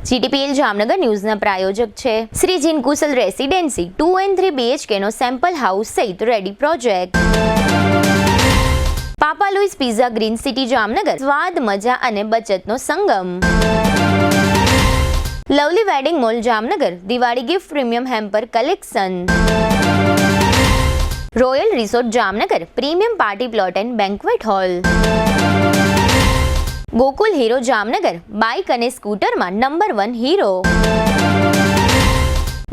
GTPL Jamnagar ન્યૂઝના પ્રાયોજક છે Shri Jinkushal residency 2 and 3 BHK નો સેમ્પલ હાઉસ સહિત ready project. Papa Louis pizza green city Jamnagar, સ્વાદ, મજા અને બચતનો સંગમ. Lovely wedding mall Jamnagar, Diwali gift premium hamper collection. Royal resort Jamnagar, premium party plot and banquet hall. Gokul Hero Jamnagar, bike અને સ્કૂટરમાં number 1 Hero.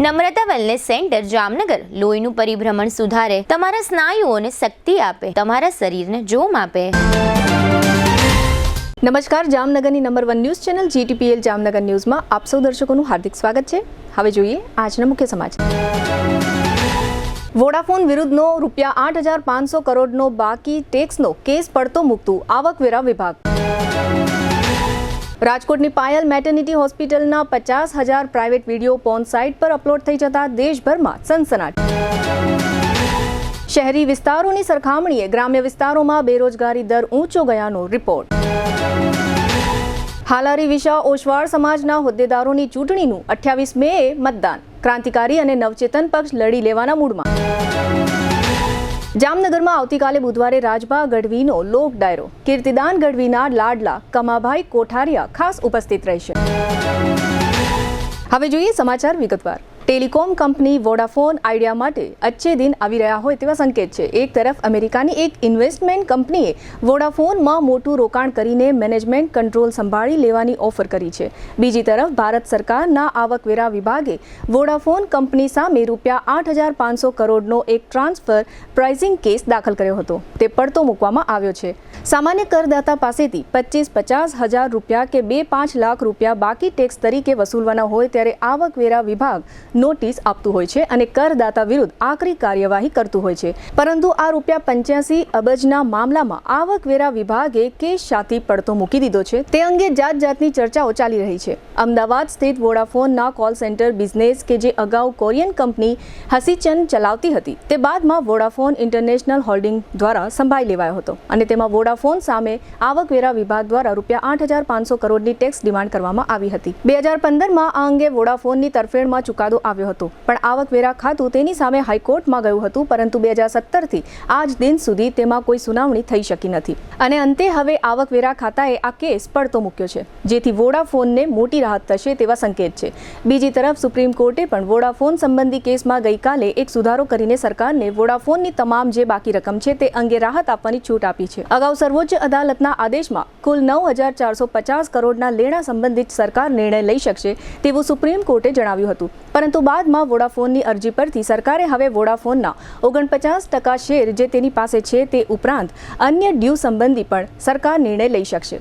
Namrata wellness centre Jamnagar, લોહીનું પરિભ્રમણ સુધારે, તમારા સ્નાયુઓને શક્તિ આપે, તમારા શરીરને જોમ આપે. નમસ્કાર, જામનગરની number 1 news channel GTPL Jamnagar ન્યૂઝમાં આપ સૌ દર્શકોનું હાર્દિક સ્વાગત છે. હવે જોઈએ આજના મુખ્ય સમાચાર. વોડાફોન વિરુદ્ધનો ₹8,500 કરોડનો બાકી ટેક્સનો કેસ પડતો મૂકતું આવકવેરા વિભાગ. રાજકોટની પાયલ મેટર્નિટી હોસ્પિટલના 50,000 પ્રાઇવેટ વિડીયો પોર્ન સાઇટ પર અપલોડ થઈ જતા દેશભરમાં સનસનાટ. શહેરી વિસ્તારોની સરખામણીએ ગ્રામ્ય વિસ્તારોમાં બેરોજગારી દર ઊંચો ગયાનો રિપોર્ટ. હાલારી વિશા ઓસવાળ સમાજના હોદ્દેદારોની ચૂંટણીનું 28 મેએ મતદાન. ક્રાંતિકારી અને નવચેતન પક્ષ લડી લેવાના મૂડમાં. જામનગરમાં આવતીકાલે બુધવારે રાજભા ગઢવીનો લોક ડાયરો. કીર્તિદાન ગઢવીના લાડલા કમાભાઈ કોઠારિયા ખાસ ઉપસ્થિત રહેશે. હવે જોઈએ સમાચાર વિગતવાર. ટેલિકોમ કંપની વોડાફોન આઈડિયા માટે અચ્છે દિન આવી રહ્યા હોય તેવા સંકેત છે. એક તરફ અમેરિકાની એક ઇન્વેસ્ટમેન્ટ કંપનીએ વોડાફોનમાં મોટું રોકાણ કરીને મેનેજમેન્ટ કંટ્રોલ સંભાળી લેવાની ઓફર કરી છે. બીજી તરફ ભારત સરકારના આવકવેરા વિભાગે વોડાફોન કંપની સામે ₹8,500 કરોડનો એક ટ્રાન્સફર પ્રાઇસિંગ કેસ દાખલ કર્યો હતો. તે પડતો મૂકવામાં આવ્યો છે. સામાન્ય કરદાતા પાસેથી 25-50 હજાર રૂપિયા કે 2-5 લાખ રૂપિયા બાકી ટેક્સ તરીકે વસૂલવાના હોય ત્યારે આવકવેરા વિભાગ નોટિસ આપતું હોય છે અને કરદાતા વિરુદ્ધ આકરી કાર્યવાહી કરતું હોય છે. પરંતુ આ ₹85 અબજના મામલામાં આવકવેરા વિભાગે કેસ શાથી પડતો મૂકી દીધો છે. તે અંગે જાતની ચર્ચાઓ ચાલી રહી છે. અમદાવાદ સ્થિત વોડાફોનના કોલ સેન્ટર બિઝનેસ કે જે અગાઉ કોરિયન કંપની હસીચન ચલાવતી હતી તે બાદમાં વોડાફોન ઇન્ટરનેશનલ હોલ્ડિંગ દ્વારા સંભાળી લેવાયો હતો અને તેમાં વોડાફોન સામે આવકવેરા વિભાગ દ્વારા ₹8,500 કરોડની ટેક્સ ડિમાન્ડ કરવામાં આવી હતી. 2015માં આ અંગે વોડાફોનની તરફેણમાં ચુકાદો આવ્યો હતો, પણ આવકવેરા ખાતું તેની સામે હાઈકોર્ટમાં ગયું હતું, પરંતુ 2017થી આજ દિન સુધી તેમાં કોઈ સુનાવણી થઈ શકી નથી અને અંતે હવે આવકવેરા ખાતાએ આ કેસ પડતો મૂક્યો છે, જેથી વોડાફોનને મોટી રાહત થશે તેવા સંકેત છે. બીજી તરફ સુપ્રીમ કોર્ટે પણ વોડાફોન સંબંધી કેસમાં ગઈકાલે એક સુધારો કરીને સરકારને વોડાફોનની તમામ જે બાકી રકમ છે તે અંગે રાહત આપવાની છૂટ આપી છે. અગાઉ સર્વોચ્ચ અદાલતના આદેશમાં કુલ 9,450 કરોડના લેણા સંબંધિત સરકાર નિર્ણય લઈ શકશે તેવું સુપ્રીમ કોર્ટે જણાવ્યું હતું, પરંતુ બાદમાં વોડાફોનની અરજી પરથી સરકારે હવે વોડાફોનના 49% શેર જે તેની પાસે છે તે ઉપરાંત અન્ય ડ્યુ સંબંધી પણ સરકાર નિર્ણય લઈ શકશે.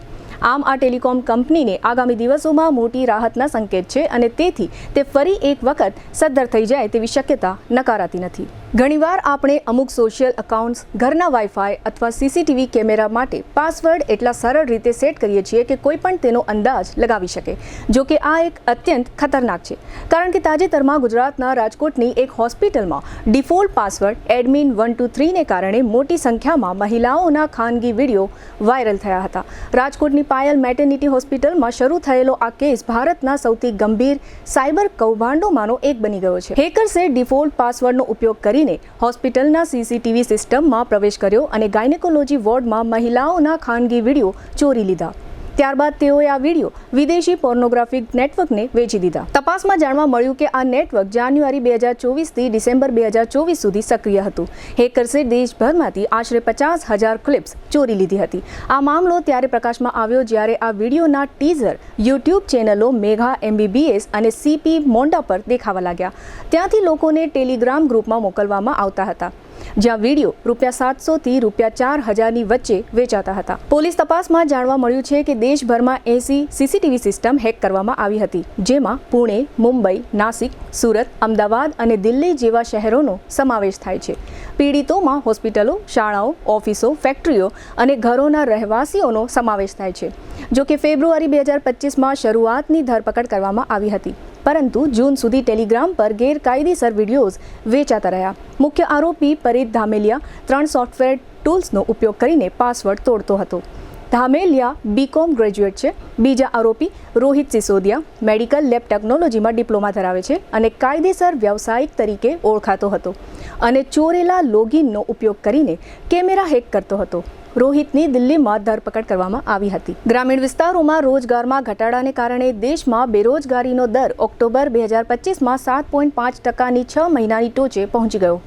આમ આ ટેલિકોમ કંપનીને આગામી દિવસોમાં મોટી રાહતના સંકેત છે અને તેથી તે ફરી એક વખત સદ્ધર થઈ જાય તેવી શક્યતા નકારાતી નથી. ઘણીવાર આપણે અમુક સોશિયલ એકાઉન્ટ્સ, ઘરના વાઈફાઈ અથવા CCTV કેમેરા માટે પાસવર્ડ એટલા સરળ રીતે સેટ કરીએ છીએ કે કોઈ પણ તેનો અંદાજ લગાવી શકે. જો કે આ એક અત્યંત ખતરનાક છે, કારણ કે તાજેતરમાં ગુજરાતના રાજકોટની એક હોસ્પિટલમાં ડિફોલ્ટ પાસવર્ડ એડમિન 123 ને કારણે મોટી સંખ્યામાં મહિલાઓના ખાનગી વિડીયો વાયરલ થયા હતા. રાજકોટની પાયલ મેટર્નિટી હોસ્પિટલમાં શરૂ થયેલો આ કેસ ભારતના સૌથી ગંભીર સાયબર કૌભાંડોમાંનો એક બની ગયો છે. હેકર્સે ડિફોલ્ટ પાસવર્ડનો ઉપયોગ કરીને હોસ્પિટલના CCTV સિસ્ટમમાં પ્રવેશ કર્યો અને ગાયનેકોલોજી વોર્ડમાં મહિલાઓના ખાનગી વિડીયો ચોરી લીધા. ત્યારબાદ તેઓએ આ વિડીયો વિદેશી પોર્નોગ્રાફિક નેટવર્કને વેચી દીધા. તપાસમાં જાણવા મળ્યું કે આ નેટવર્ક જાન્યુઆરી 2024થી ડિસેમ્બર 2024 સુધી સક્રિય હતું. હેકર્સે દેશભરમાંથી આશરે 50,000 ક્લિપ્સ ચોરી લીધી હતી. આ મામલો ત્યારે પ્રકાશમાં આવ્યો જ્યારે આ વિડીયોના ટીઝર YouTube ચેનલો મેઘા MBBS અને CP મોન્ડા પર દેખાવા લાગ્યા. ત્યાંથી લોકોને ટેલિગ્રામ ગ્રુપમાં મોકલવામાં આવતા હતા, જ્યાં વિડીયો ₹700થી ₹4,000ની વચ્ચે વેચાતા હતા. પોલીસ તપાસમાં જાણવા મળ્યું છે કે દેશભરમાં 80 CCTV સિસ્ટમ હેક કરવામાં આવી હતી, જેમાં પુણે, મુંબઈ, નાસિક, સુરત, અમદાવાદ અને દિલ્હી જેવા શહેરોનો સમાવેશ થાય છે. પીડિતોમાં હોસ્પિટલો, શાળાઓ, ઓફિસો, ફેક્ટરીઓ અને ઘરોના રહેવાસીઓનો સમાવેશ થાય છે. જો કે ફેબ્રુઆરી 2025માં શરૂઆતની ધરપકડ કરવામાં આવી હતી, પરંતુ જૂન સુધી ટેલિગ્રામ પર ગેરકાયદેસર વિડીયોઝ વેચાતા રહ્યા. મુખ્ય આરોપી પરિત ધામેલિયા 3 સોફ્ટવેર ટૂલ્સનો ઉપયોગ કરીને પાસવર્ડ તોડતો હતો. ધામેલિયા બીકોમ ગ્રેજ્યુએટ છે. બીજા આરોપી રોહિત સિસોદિયા મેડિકલ લેબ ટેકનોલોજીમાં ડિપ્લોમા ધરાવે છે અને કાયદેસર વ્યવસાયિક તરીકે ઓળખાતો હતો અને ચોરેલા લોગિનનો ઉપયોગ કરીને કેમેરા હેક કરતો હતો. રોહિતની દિલ્હીમાં ધરપકડ કરવામાં આવી હતી. ગ્રામીણ વિસ્તારોમાં રોજગારમાં ઘટાડાને કારણે દેશમાં બેરોજગારીનો દર ઓક્ટોબર 2025માં 7.5%ની 6 મહિનાની ટોચે પહોંચી ગયો.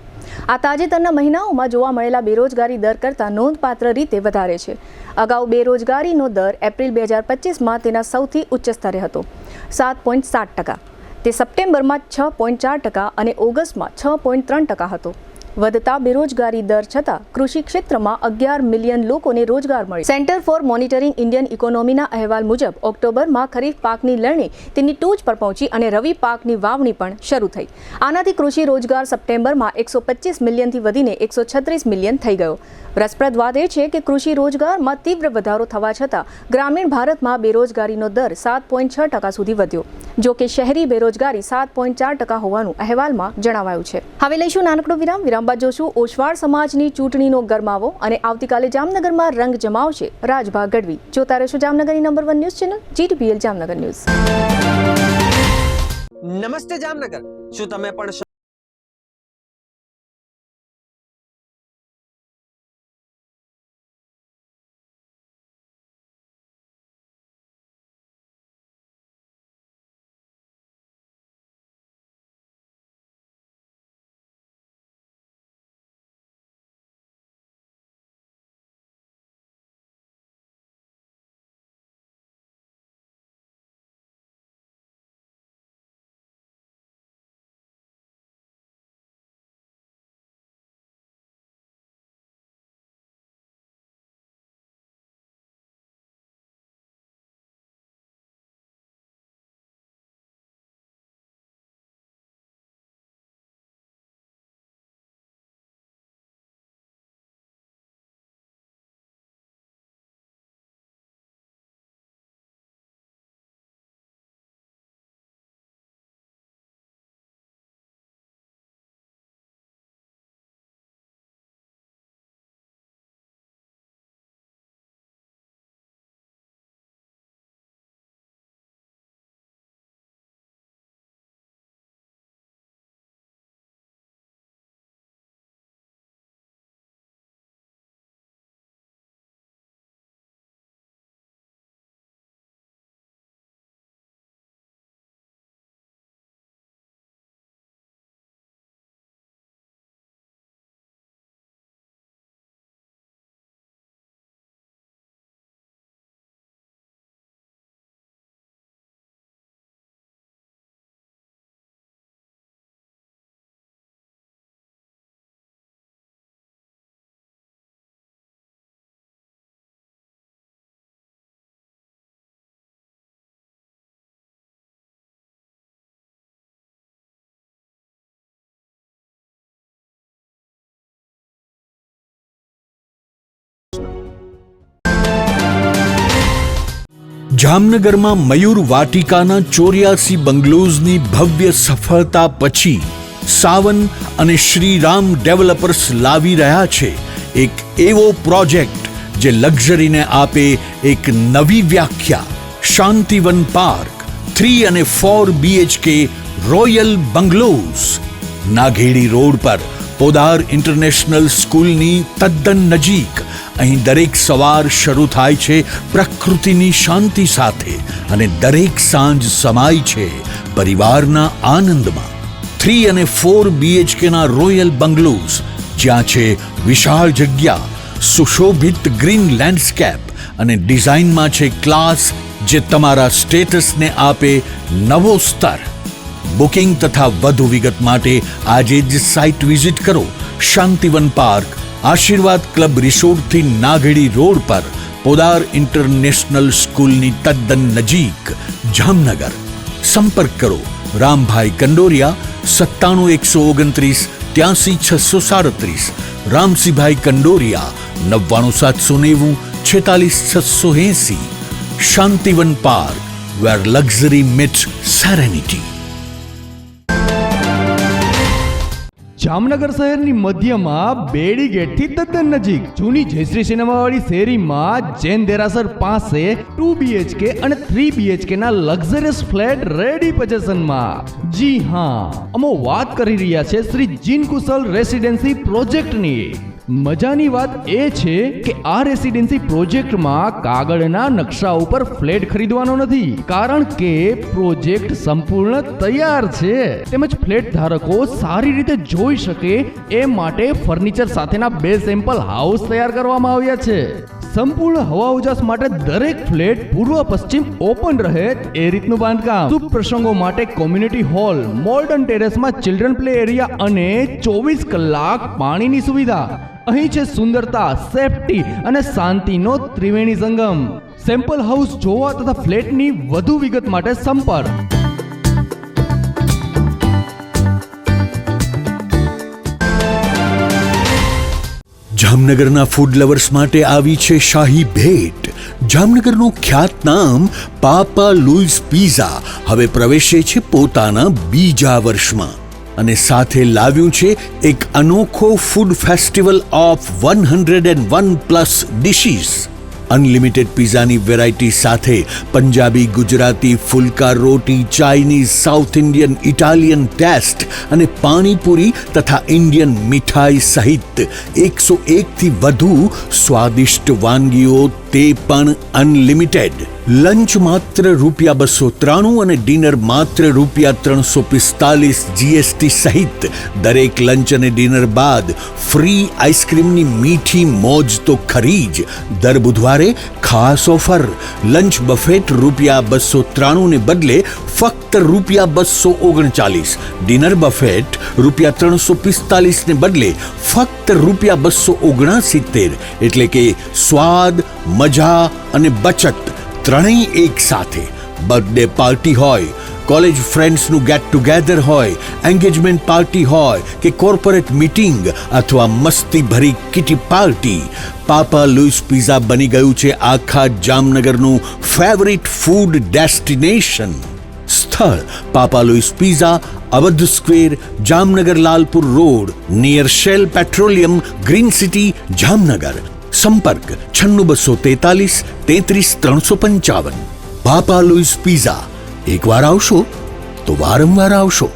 આ તાજેતરના મહિનાઓમાં જોવા મળેલા બેરોજગારી દર કરતાં નોંધપાત્ર રીતે વધારે છે. અગાઉ બેરોજગારીનો દર એપ્રિલ 2025માં તેના સૌથી ઉચ્ચ સ્તરે હતો 7.7%. તે સપ્ટેમ્બરમાં 6.4% અને ઓગસ્ટમાં 6.3% હતો. વધતા બેરોજગારી દર છતાં કૃષિ ક્ષેત્રમાં 11 મિલિયન લોકોને રોજગાર મળ્યો. સેન્ટર ફોર મોનિટરિંગ ઇન્ડિયન ઇકોનોમીના અહેવાલ મુજબ ઓક્ટોબરમાં ખરીફ પાકની લણણી તેની ટોચ પર પહોંચી અને રવિ પાકની વાવણી પણ શરૂ થઈ. આનાથી કૃષિ રોજગાર સપ્ટેમ્બરમાં 125 મિલિયનથી વધીને 136 મિલિયન થઈ ગયો. રસપ્રદ વાત એ છે કે કૃષિ રોજગારમાં તીવ્ર વધારો થવા છતાં ગ્રામીણ ભારતમાં બેરોજગારીનો દર 7.6% સુધી વધ્યો. જો કે શહેરી બેરોજગારી 7.4% હોવાનું અહેવાલમાં જણાવાયું છે. હવે લઈશું નાનકડો વિરામ બાદ જોશું ઓશવાળ સમાજની ચૂંટણીનો ગરમાવો અને આવતીકાલે જામનગરમાં રંગ જમાવશે રાજભા ગઢવી. જોતા રહેશો જામનગરની number 1 news channel GTPL Jamnagar news. નમસ્તે જામનગર. શું તમે પણ જામનગરમાં મયુર વાટિકાના 84 બંગલોઝની ભવ્ય સફળતા પછી સાવન અને શ્રીરામ ડેવલપર્સ લાવી રહ્યા છે એક એવો પ્રોજેક્ટ જે લક્ઝરીને આપે એક નવી વ્યાખ્યા. શાંતિવન પાર્ક 3 અને 4 BHK રોયલ બંગલોઝ નાઘેડી રોડ પર પોદાર ઇન્ટરનેશનલ સ્કૂલની તદ્દન નજીક. અહીં દરેક સવાર શરૂ થાય છે પ્રકૃતિની શાંતિ સાથે અને દરેક સાંજ સમાય છે પરિવારના આનંદમાં. 3 અને 4 BHKના રોયલ બંગલોઝ જ્યાં છે વિશાળ જગ્યા, સુશોભિત ગ્રીન લેન્ડસ્કેપ અને ડિઝાઇનમાં છે ક્લાસ જે તમારા સ્ટેટસને આપે નવો સ્તર. બુકિંગ તથા વધુ વિગત માટે આજે જ સાઇટ વિઝિટ કરો. શાંતિવન પાર્ક, આશીર્વાદ ક્લબ રિસોર્ટથી નાઘેડી રોડ પર, પોદાર ઇન્ટરનેશનલ સ્કૂલની તદ્દન નજીક, જામનગર. સંપર્ક કરો Rambhai Kandoriya 97 129 83 637, Ramsinhbhai Kandoriya 99 790 46 680. Shantivan park, where luxury meets serenity. Jamnagar શહેરની મધ્યમાં બેડી ગેટથી તદ્દન નજીક જૂની જયશ્રી સિનેમાવાળી શેરીમાં જૈન દેરાસર પાસે 2 BHK અને 3 BHK ના લક્ઝરિયસ ફ્લેટ રેડી પોઝિશનમાં. જી હા, અમે વાત કરી રહ્યા છે શ્રી જીન કુશલ રેસિડેન્સી પ્રોજેક્ટની. મજાની વાત એ છે કે આ રેસિડેન્સી પ્રોજેક્ટમાં કાગળના નકશા ઉપર ફ્લેટ ખરીદવાનો નથી, કારણ કે પ્રોજેક્ટ સંપૂર્ણ તૈયાર છે. તેમજ ફ્લેટ ધારકો સારી રીતે જોઈ શકે એ માટે ફર્નિચર સાથેના 2 સેમ્પલ હાઉસ તૈયાર કરવામાં આવ્યા છે. સંપૂર્ણ હવા ઉજાસ માટે દરેક ફ્લેટ પૂર્વ પશ્ચિમ ઓપન રહે એ રીતનું બાંધકામ. શુભ પ્રસંગો માટે કોમ્યુનિટી હોલ, મોડર્ન ટેરેસમાં ચિલ્ડ્રન પ્લે એરિયા અને 24 કલાક પાણીની સુવિધા. અહીં છે સુંદરતા, સેફટી અને શાંતિનો ત્રિવેણી સંગમ. સેમ્પલ હાઉસ જોવા તથા ફ્લેટની વધુ વિગત માટે સંપર્ક. જામનગરના ફૂડ લવર્સ માટે આવી છે શાહી ભેટ. જામનગરનું ખ્યાતનામ પાપા લુઈસ પિઝા હવે પ્રવેશે છે પોતાના બીજા વર્ષમાં અને સાથે લાવ્યું છે એક અનોખો food festival of 101+ dishes. Unlimited પિઝાની વેરાયટી સાથે પંજાબી, ગુજરાતી, ફુલકા રોટી, Chinese, south Indian, Italian taste અને પાણીપુરી તથા ઇન્ડિયન મીઠાઈ સહિત 101થી વધુ સ્વાદિષ્ટ વાનગીઓ, તે પણ અનલિમિટેડ. લંચ માત્ર ₹293 અને ડિનર માત્ર ₹345 GST સહિત દરેક લંચ અને ડિનર બાદ ફ્રી આઈસ્ક્રીમની મીઠી મોજ તો ખરી જ. દર બુધવારે ખાસ ઓફર. લંચ બફેટ ₹293 ને બદલે ફક્ત ₹239. ડિનર બફેટ ₹345 ને બદલે ફક્ત ₹269. એટલે કે સ્વાદ, મજા અને બચત ત્રણેય એક સાથે. બર્થડે પાર્ટી હોય, કોલેજ ફ્રેન્ડ્સનું ગેટ ટુગેધર હોય, એન્ગેજમેન્ટ પાર્ટી હોય કે કોર્પોરેટ મીટિંગ અથવા મસ્તી ભરી kitty party, papa Louis pizza બની ગયું છે આખા જામનગરનું ફેવરિટ ફૂડ ડેસ્ટિનેશન. સ્થળ papa Louis pizza, Awadh square, Jamnagar Lalpur road, near Shell petroleum, green city, Jamnagar. સંપર્ક 96 243 33 355. Papa Louis pizza. એકવાર આવશો તો વારંવાર આવશો.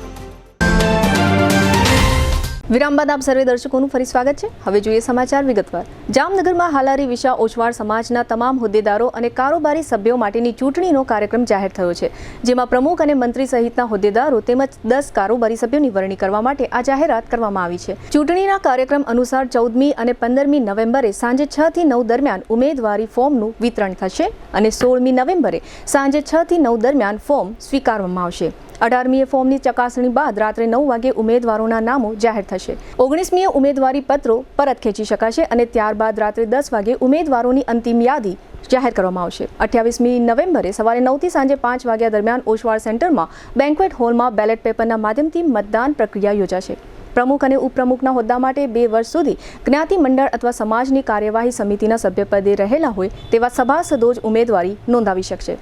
વિરામ બાદ આપ સર્વે દર્શકોનું ફરી સ્વાગત છે. હવે જોઈએ સમાચાર વિગતવાર. જામનગરમાં હાલારી વિશા ઓછવાળ સમાજના તમામ હોદ્દેદારો અને કારોબારી સભ્યો માટેની ચૂંટણીનો કાર્યક્રમ જાહેર થયો છે, જેમાં પ્રમુખ અને મંત્રી સહિતના હોદ્દેદારો તેમજ 10 કારોબારી સભ્યોની વરણી કરવા માટે આ જાહેરાત કરવામાં આવી છે. ચૂંટણીના કાર્યક્રમ અનુસાર 14મી અને 15મી નવેમ્બરે સાંજે 6 થી 9 દરમિયાન ઉમેદવારી ફોર્મનું વિતરણ થશે અને 16મી નવેમ્બરે સાંજે 6 થી 9 દરમિયાન ફોર્મ સ્વીકારવામાં આવશે. 18મીએ ફોર્મની ચકાસણી બાદ રાત્રે 9 વાગે ઉમેદવારોના નામો જાહેર થશે. 19મીએ ઉમેદવારી પત્રો પરત ખેંચી શકાશે અને ત્યારબાદ રાત્રે 10 વાગે ઉમેદવારોની અંતિમ યાદી જાહેર કરવામાં આવશે. 28મી નવેમ્બરે સવારે 9 થી સાંજે 5 વાગ્યા દરમિયાન ઓશવાળ સેન્ટરમાં બેન્ક્વેટ હોલમાં બેલેટ પેપરના માધ્યમથી મતદાન પ્રક્રિયા યોજાશે. પ્રમુખ અને ઉપપ્રમુખના હોદ્દા માટે 2 વર્ષ સુધી જ્ઞાતિ મંડળ અથવા સમાજની કાર્યવાહી સમિતિના સભ્યપદે રહેલા હોય તેવા સભાસદો જ ઉમેદવારી નોંધાવી શકશે.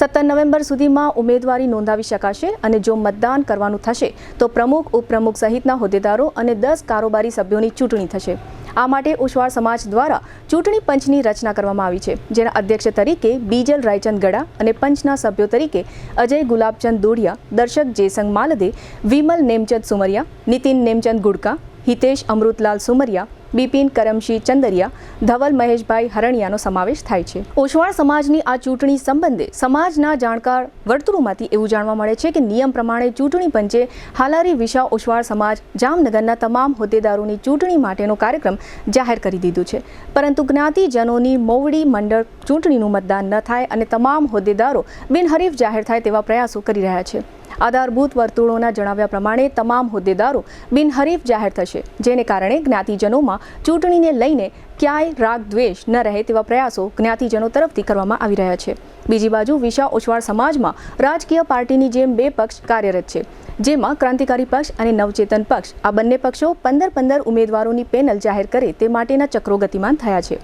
17 નવેમ્બર સુધીમાં ઉમેદવારી નોંધાવી શકાશે અને જો મતદાન કરવાનું થશે તો પ્રમુખ, ઉપપ્રમુખ સહિતના હોદ્દેદારો અને 10 કારોબારી સભ્યોની ચૂંટણી થશે. આ માટે ઓશવાળ સમાજ દ્વારા ચૂંટણી પંચની રચના કરવામાં આવી છે, જેના અધ્યક્ષ તરીકે બીજલ રાયચંદ ગડા અને પંચના સભ્યો તરીકે અજય ગુલાબચંદ દોડિયા, દર્શક જેસંગ માલદે, વિમલ નેમચંદ સુમરિયા, નીતિન નેમચંદ ગુડકા, હિતેશ અમૃતલાલ સુમરિયા, બિપિન કરમશી ચંદરિયા, ધવલ મહેશભાઈ હરણિયાનો સમાવેશ થાય છે. ઓશવાળ સમાજની આ ચૂંટણી સંબંધે સમાજના જાણકાર વર્તુળોમાંથી એવું જાણવા મળે છે કે નિયમ પ્રમાણે ચૂંટણી પંચે હાલારી વિશા ઓશવાળ સમાજ જામનગરના તમામ હોદ્દેદારોની ચૂંટણી માટેનો કાર્યક્રમ જાહેર કરી દીધું છે, પરંતુ જ્ઞાતિજનોની મોવડી મંડળ ચૂંટણીનું મતદાન ન થાય અને તમામ હોદ્દેદારો બિનહરીફ જાહેર થાય તેવા પ્રયાસો કરી રહ્યા છે. આધારભૂત વર્તુળોના જણાવ્યા પ્રમાણે તમામ હોદ્દેદારો બિનહરીફ જાહેર થશે, જેને કારણે જ્ઞાતિજનોમાં ચૂંટણીને લઈને ક્યાંય રાગ દ્વેષ ન રહે તેવા પ્રયાસો જ્ઞાતિજનો તરફથી કરવામાં આવી રહ્યા છે. બીજી બાજુ વિશા ઓશવાળ સમાજમાં રાજકીય પાર્ટીની જેમ 2 પક્ષ કાર્યરત છે, જેમાં ક્રાંતિકારી પક્ષ અને નવચેતન પક્ષ. આ બંને પક્ષો 15 ઉમેદવારોની પેનલ જાહેર કરે તે માટેના ચક્રો ગતિમાન થયા છે.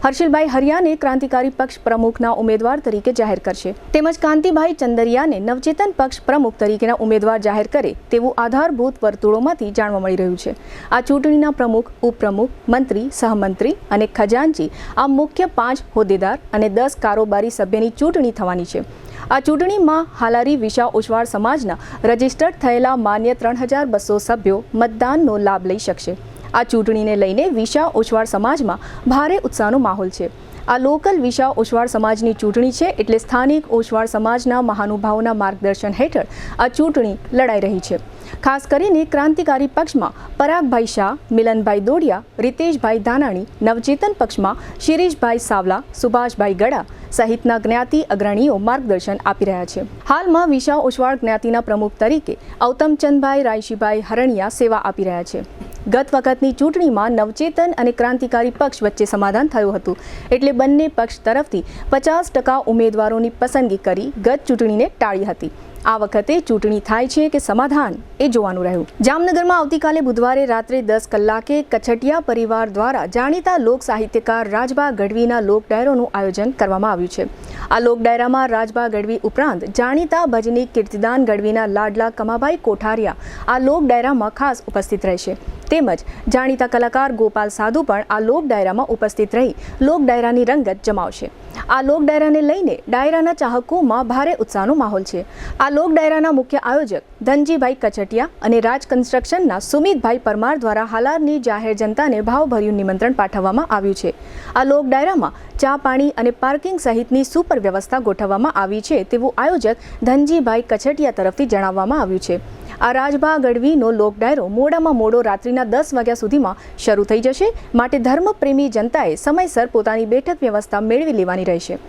હર્ષિલભાઈ હરિયાને ક્રાંતિકારી પક્ષ પ્રમુખના ઉમેદવાર તરીકે જાહેર કરશે તેમજ કાંતિભાઈ ચંદરિયાને નવચેતન પક્ષ પ્રમુખ તરીકેના ઉમેદવાર જાહેર કરે તેવું આધારભૂત વર્તુળોમાંથી જાણવા મળી રહ્યું છે. આ ચૂંટણીના પ્રમુખ, ઉપપ્રમુખ, મંત્રી, સહમંત્રી અને ખજાનચી આ મુખ્ય 5 હોદ્દેદાર અને 10 કારોબારી સભ્યની ચૂંટણી થવાની છે. આ ચૂંટણીમાં હાલારી વિશા ઓસવાળ સમાજના રજિસ્ટર્ડ થયેલા માન્ય 3200 સભ્યો મતદાનનો લાભ લઈ શકશે. આ ચૂંટણીને લઈને વિશા ઓસવાળ સમાજમાં ભારે ઉત્સાહનો માહોલ છે. આ લોકલ વિશા ઓસવાળ સમાજની ચૂંટણી છે એટલે સ્થાનિક ઓસવાળ સમાજના મહાનુભાવોના માર્ગદર્શન હેઠળ આ ચૂંટણી લડાઈ રહી છે. ખાસ કરીને ક્રાંતિકારી પક્ષમાં પરાગભાઈ શાહ, મિલનભાઈ દોડિયા, રીતેશભાઈ ધાનાણી, નવચેતન પક્ષમાં શિરીષભાઈ સાવલા, સુભાષભાઈ ગડા સહિતના જ્ઞાતિ અગ્રણીઓ માર્ગદર્શન આપી રહ્યા છે. હાલમાં વિશા ઓસવાળ જ્ઞાતિના પ્રમુખ તરીકે અવતમચંદભાઈ રાયશીભાઈ હરણિયા સેવા આપી રહ્યા છે. ગત વખતની ચૂંટણીમાં નવચેતન અને ક્રાંતિકારી પક્ષ વચ્ચે સમાધાન થયું હતું એટલે બંને પક્ષ તરફથી 50% ઉમેદવારોની પસંદગી કરી ગત ચૂંટણીને ટાળી હતી. આ વખતે ચૂંટણી થાય છે કે સમાધાન એ જોવાનું રહ્યું. જામનગરમાં આવતીકાલે બુધવારે રાત્રે 10 કલાકે કછટિયા પરિવાર દ્વારા જાણીતા લોક સાહિત્યકાર રાજબા ગઢવીના લોક ડાયરોનું આયોજન કરવામાં આવ્યું છે. આ લોક ડાયરામાં રાજબા ગઢવી ઉપરાંત જાણીતા ભજની કીર્તિદાન ગઢવીના લાડલા કમાભાઈ કોઠારિયા આ લોક ડાયરામાં ખાસ ઉપસ્થિત રહેશે. તેમજ જાણીતા કલાકાર ગોપાલ સાધુ પણ આ લોક ડાયરામાં ઉપસ્થિત રહી લોક ડાયરાની રંગત જમાવશે. આ લોક ડાયરાને લઈને ડાયરાના ચાહકોમાં ભારે ઉત્સાહનો માહોલ છે. આ લોક ડાયરાના મુખ્ય આયોજક ધનજીભાઈ કચટિયા અને રાજ કન્સ્ટ્રક્શનના સુમિતભાઈ પરમાર દ્વારા હાલારની જાહેર જનતાને ભાવભર્યું નિમંત્રણ પાઠવવામાં આવ્યું છે. આ લોક ડાયરામાં ચા પાણી અને પાર્કિંગ સહિતની સુપર વ્યવસ્થા ગોઠવવામાં આવી છે તેવું આયોજક ધનજીભાઈ કચટિયા તરફથી જણાવવામાં આવ્યું છે. આ રાજબા ગઢવીનો લોક ડાયરો મોડામાં મોડો રાત્રિના 10 વાગ્યા સુધીમાં શરૂ થઈ જશે માટે ધર્મપ્રેમી જનતાએ સમયસર પોતાની બેઠક વ્યવસ્થા મેળવી લેવાની રહેશે.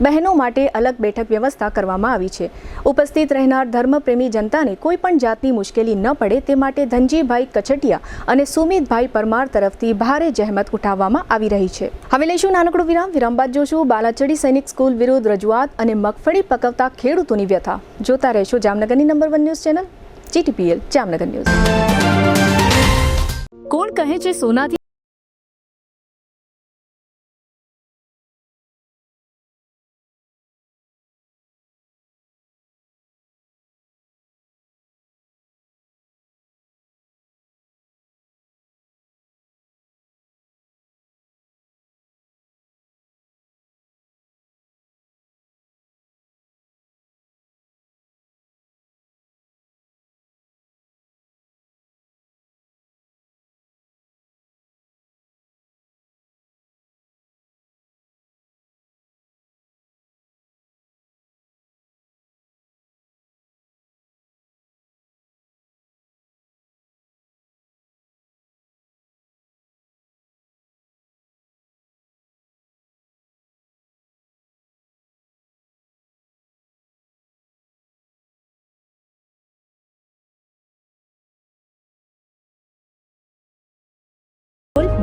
બહેનો માટે અલગ બેઠક વ્યવસ્થા કરવામાં આવી છે. ઉપસ્થિત રહેનાર ધર્મપ્રેમી જનતાને કોઈ પણ જાતની મુશ્કેલી ન પડે તે માટે ધનજીભાઈ કચટિયા અને સુમિતભાઈ પરમાર તરફથી ભારે જહેમત ઉઠાવવામાં આવી રહી છે. હવે લઈશું નાનકડો વિરામ. વિરામ બાદ જોશું બાલાચડી સૈનિક સ્કૂલ વિરુદ્ધ રજૂઆત અને મગફળી પકવતા ખેડૂતોની વ્યથા. જોતા રહેશો જામનગરની number 1 news channel GTPL Jamnagar news. કોણ કહે છે સોનાથી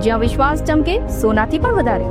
જ્યાં વિશ્વાસ ચમકે સોનાથી પણ વધારે.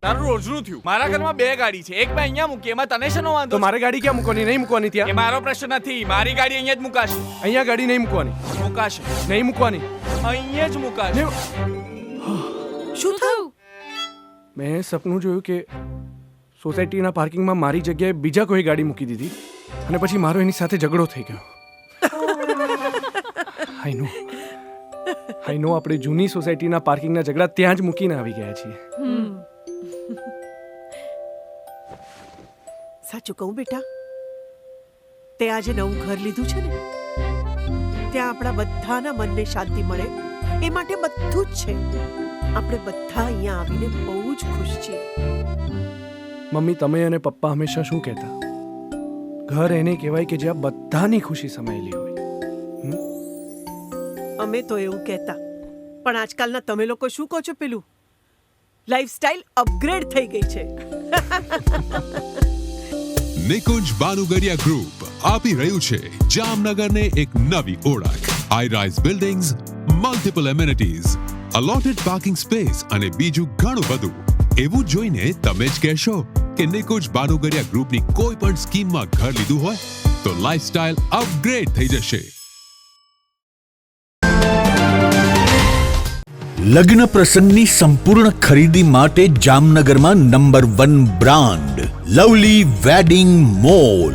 તારું રોજનું થયું. મારા ઘરમાં 2 ગાડી છે, એક મેં અહીંયા મૂકી, એમાં તને શેનો વાંધો? તો મારે ગાડી ક્યાં મૂકવાની? નહીં મૂકવાની એ ત્યાં. મારો પ્રશ્ન નથી. મારી ગાડી અહીંયા જ મુકાશે. અહીંયા ગાડી નહીં મૂકવાની. મુકાશે. નહીં મૂકવાની. અહીંયા જ મુકાશે. શું થયું? મેં સપનું જોયું કે સોસાયટીના પાર્કિંગમાં મારી જગ્યાએ બીજા કોઈ ગાડી મૂકી દીધી અને પછી મારો એની સાથે ઝઘડો થઈ ગયો. આઈ નો આઈ નો આપણે જૂની સોસાયટીના પાર્કિંગના ઝઘડા ત્યાં જ મૂકીને આવી ગયા છીએ. સાચું કહું બેટા, તે આજે નવું ઘર લીધું છે ને, ત્યાં આપણા બધાના મનને શાંતિ મળે એ માટે બધું જ છે. આપણે બધા અહીંયા આવીને બહુ જ ખુશ છીએ. મમ્મી, તમે અને પપ્પા હંમેશા શું કહેતા? ઘર એને કહેવાય કે જ્યાં બધાની ખુશી સમાયેલી હોય. અમે તો એવું કહેતા, પણ આજકાલના તમે લોકો શું કહો છો? પેલું લાઈફસ્ટાઈલ અપગ્રેડ થઈ ગઈ છે. નિકુંજ બાનુગરિયા ગ્રુપ આપી રહ્યું છે જામનગરને એક નવી ઓળખ. High-rise buildings, multiple amenities, allotted parking space અને બીજું ઘણું બધું. એવું જોઈને તમે જ કહેશો કે નિકુંજ બાનુગરિયા ગ્રુપની કોઈ પણ સ્કીમમાં ઘર લીધું હોય તો લાઈફસ્ટાઈલ અપગ્રેડ થઈ જશે. લગ્ન પ્રસંગની સંપૂર્ણ ખરીદી માટે જામનગરમાં number 1 brand lovely wedding mall.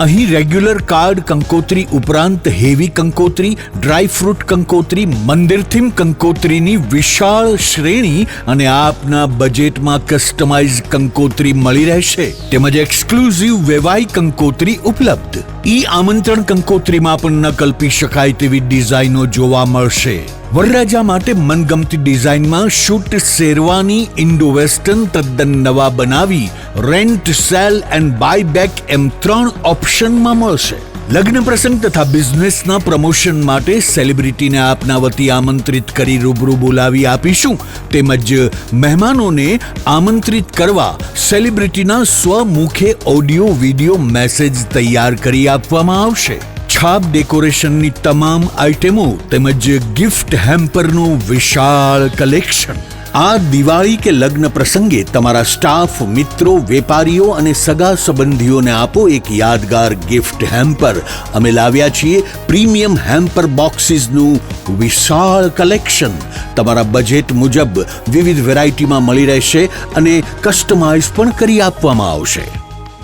અહીં રેગ્યુલર કાર્ડ કંકોત્રી ઉપરાંત હેવી કંકોત્રી, ડ્રાયફ્રૂટ કંકોત્રી, મંદિર થીમ કંકોત્રીની વિશાળ શ્રેણી અને આપના બજેટમાં કસ્ટમાઇઝ કંકોત્રી મળી રહેશે, તેમજ એક્સક્લુઝિવ વેવાઈ કંકોત્રી ઉપલબ્ધ. ઈ આમંત્રણ કંકોત્રીમાં પણ ન કલ્પી શકાય તેવી ડિઝાઇનો જોવા મળશે. વરરાજા માટે મનગમતી ડિઝાઇનમાં શૂટ શેરવાની ઇન્ડો વેસ્ટર્ન તદ્દન નવા બનાવી rent, sale and buy back એમ 3 ઓપ્શનમાં મળશે. લગ્ન પ્રસંગ તથા બિઝનેસના પ્રમોશન માટે સેલિબ્રિટીને આપના વતી આમંત્રિત કરી રૂબરૂ બોલાવી આપીશું, તેમજ મહેમાનોને આમંત્રિત કરવા સેલિબ્રિટીના સ્વમુખે ઓડિયો વિડિયો મેસેજ તૈયાર કરી આપવામાં આવશે. છાપ ડેકોરેશનની તમામ આઇટમો તેમજ ગિફ્ટ હેમ્પરનું વિશાળ કલેક્શન. આ દિવાળી કે લગ્ન પ્રસંગે તમારા સ્ટાફ, મિત્રો, વેપારીઓ અને સગા સંબંધીઓને આપો એક યાદગાર ગિફ્ટ હેમ્પર. અમે લાવ્યા છીએ પ્રીમિયમ હેમ્પર બોક્સીસનું વિશાળ કલેક્શન. તમારા બજેટ મુજબ વિવિધ વેરાયટીમાં મળી રહેશે અને કસ્ટમાઇઝ પણ કરી આપવામાં આવશે.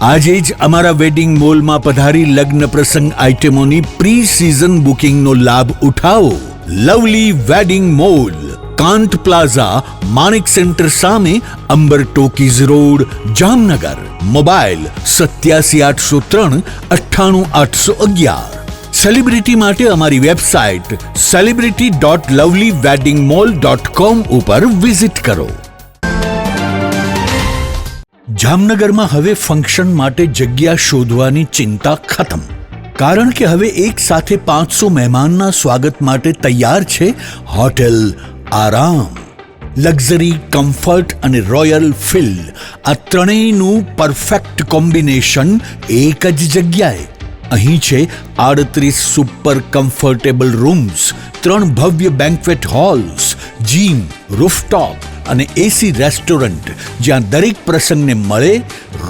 આજે જ અમારા વેડિંગ મોલમાં પધારી લગ્ન પ્રસંગ આઇટમોની પ્રી સિઝન બુકિંગનો લાભ ઉઠાવો. Lovely wedding mall, Kant plaza, Manik centre સામે, Ambar talkies road, Jamnagar. Mobile 87 803 98 811. Celebrity માટે અમારી વેબસાઇટ celebrity.lovelyweddingmall.com ઉપર વિઝિટ કરો. જામનગરમાં હવે ફંક્શન માટે જગ્યા શોધવાની ચિંતા ખતમ, કારણ કે હવે એક સાથે 500 મહેમાનના સ્વાગત માટે તૈયાર છે હોટેલ આરામ. લક્ઝરી, કમ્ફર્ટ અને રોયલ ફીલ, આ ત્રણેયનું પરફેક્ટ કોમ્બિનેશન એક જ જગ્યાએ. અહીં છે 38 સુપર કમ્ફર્ટેબલ રૂમ્સ, 3 ભવ્ય બેન્ક્વેટ હોલ્સ, જીમ, રૂફટોપ અને એસી રેસ્ટોરન્ટ, જ્યાં દરેક પ્રસંગને મળે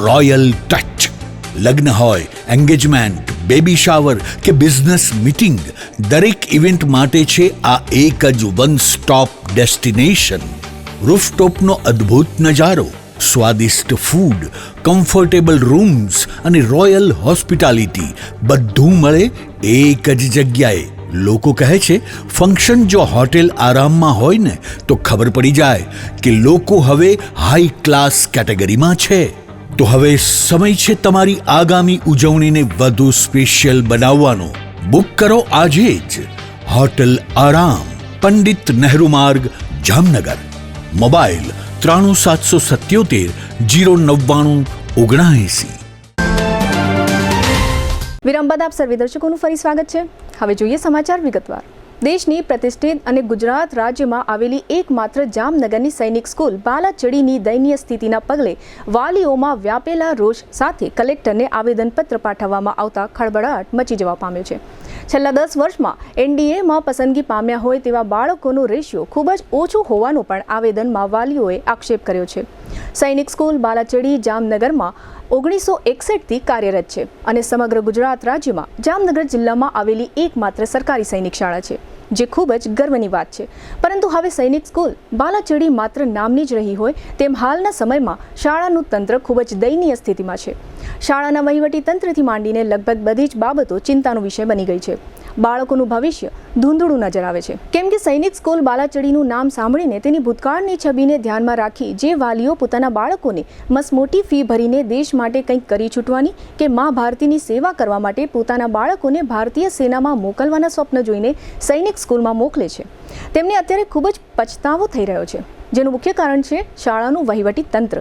રોયલ ટચ. લગ્ન હોય, એન્ગેજમેન્ટ, બેબી શાવર કે બિઝનેસ મીટિંગ, દરેક ઇવેન્ટ માટે છે આ એક જ વન સ્ટોપ ડેસ્ટિનેશન. રૂફટોપનો અદ્ભુત નજારો, સ્વાદિષ્ટ ફૂડ, કમ્ફર્ટેબલ રૂમ્સ અને રોયલ હોસ્પિટાલિટી બધું મળે એક જ જગ્યાએ. લોકો કહે છે ફંક્શન જો હોટેલ આરામમાં હોય ને તો ખબર પડી જાય કે લોકો હવે હાઈ ક્લાસ કેટેગરીમાં છે. તો હવે સમય છે તમારી આગામી ઉજવણીને વધુ સ્પેશિયલ બનાવવાનો. બુક કરો આજે જ. હોટેલ આરામ, પંડિત નહેરુ માર્ગ, જામનગર. મોબાઈલ 93777 09979. વિરામ બાદ આપ સર્વે દર્શકોનું ફરી સ્વાગત છે. હવે જોઈએ સમાચાર વિગતવાર. દેશની પ્રતિષ્ઠિત અને ગુજરાત રાજ્યમાં આવેલી એકમાત્ર જામનગરની સૈનિક સ્કૂલ બાલાચડીની દયનીય સ્થિતિના પગલે વાલીઓમાં વ્યાપેલા રોષ સાથે કલેક્ટરને આવેદનપત્ર પાઠવવામાં આવતા ખળબળાટ મચી જવા પામ્યો છે. છેલ્લા 10 વર્ષમાં એનડીએમાં પસંદગી પામ્યા હોય તેવા બાળકોનો રેશિયો ખૂબ જ ઓછો હોવાનો પણ આવેદનમાં વાલીઓએ આક્ષેપ કર્યો છે. સૈનિક સ્કૂલ બાલાચડી જામનગરમાં 1961થી કાર્યરત છે અને સમગ્ર ગુજરાત રાજ્યમાં જામનગર જિલ્લામાં આવેલી એકમાત્ર સરકારી સૈનિક શાળા છે, જે ખૂબ જ ગર્વની વાત છે. પરંતુ હવે સૈનિક સ્કૂલ બાલાચડી માત્ર નામની જ રહી હોય તેમ હાલના સમયમાં શાળાનું તંત્ર ખૂબ જ દયનીય સ્થિતિમાં છે. શાળાના વહીવટી તંત્રથી માંડીને લગભગ બધી જ બાબતો ચિંતાનો વિષય બની ગઈ છે. બાળકોનું ભવિષ્ય ધૂંધળું નજર આવે છે. કેમ કે સૈનિક સ્કૂલ બાલાચડીનું નામ સાંભળીને તેની ભૂતકાળની છબીને ધ્યાનમાં રાખી જે વાલીઓ પોતાના બાળકોને મસમોટી ફી ભરીને દેશ માટે કંઈક કરી છૂટવાની કે મા ભારતીની સેવા કરવા માટે પોતાના બાળકોને ભારતીય સેનામાં મોકલવાના સ્વપ્ન જોઈને સૈનિક સ્કૂલમાં મોકલે છે, તેમને અત્યારે ખૂબ જ પછતાવો થઈ રહ્યો છે, જેનું મુખ્ય કારણ છે શાળાનું વહીવટી તંત્ર.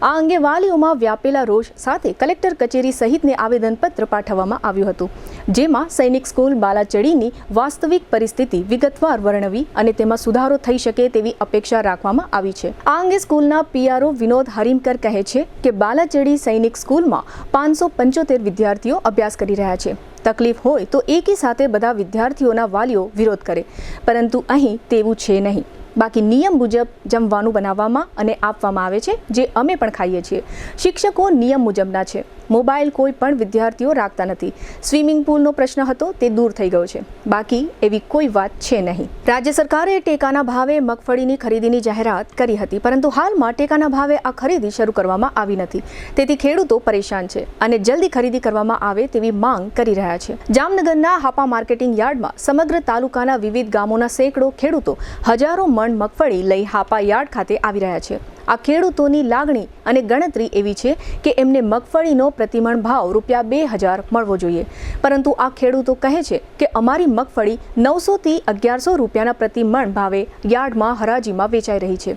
આ અંગે વાલીઓમાં વ્યાપેલા રોષ સાથે કલેક્ટર કચેરી સહિતને આવેદનપત્ર પાઠવવામાં આવ્યું હતું, જેમાં સૈનિક સ્કૂલ બાલાચડીની વાસ્તવિક પરિસ્થિતિ વિગતવાર વર્ણવી અને તેમાં સુધારો થઈ શકે તેવી અપેક્ષા રાખવામાં આવી છે. આ અંગે સ્કૂલના પીઆરઓ વિનોદ હરીમકર કહે છે કે બાલાચડી સૈનિક સ્કૂલમાં 575 વિદ્યાર્થીઓ અભ્યાસ કરી રહ્યા છે. તકલીફ હોય તો એકી સાથે બધા વિદ્યાર્થીઓના વાલીઓ વિરોધ કરે, પરંતુ અહીં તેવું છે નહીં. બાકી નિયમ મુજબ જમવાનું બનાવવામાં અને આપવામાં આવે છે, જે અમે પણ ખાઈએ છીએ. શિક્ષકો નિયમ મુજબના છે. મોબાઈલ કોઈ પણ વિદ્યાર્થીઓ રાખતા નથી. સ્વિમિંગ પુલનો પ્રશ્ન હતો તે દૂર થઈ ગયો છે. બાકી એવી કોઈ વાત છે નહીં. રાજ્ય સરકારે ટેકાના ભાવે મગફળીની ખરીદીની જાહેરાત કરી હતી, પરંતુ હાલમાં ટેકાના ભાવે આ ખરીદી શરૂ કરવામાં આવી નથી. તેથી ખેડૂતો પરેશાન છે અને જલ્દી ખરીદી કરવામાં આવે તેવી માંગ કરી રહ્યા છે. જામનગરના હાપા માર્કેટિંગ યાર્ડમાં સમગ્ર તાલુકાના વિવિધ ગામોના સેંકડો ખેડૂતો હજારો મણ મગફળી લઈ હાપા યાર્ડ ખાતે આવી રહ્યા છે. આ ખેડૂતોની લાગણી અને ગણતરી એવી છે કે એમને મગફળીનો પ્રતિમણ ભાવ ₹2,000 મળવો જોઈએ, પરંતુ આ ખેડૂતો કહે છે કે અમારી મગફળી 900 થી 1100 રૂપિયાના પ્રતિમણ ભાવે યાર્ડમાં હરાજીમાં વેચાઈ રહી છે.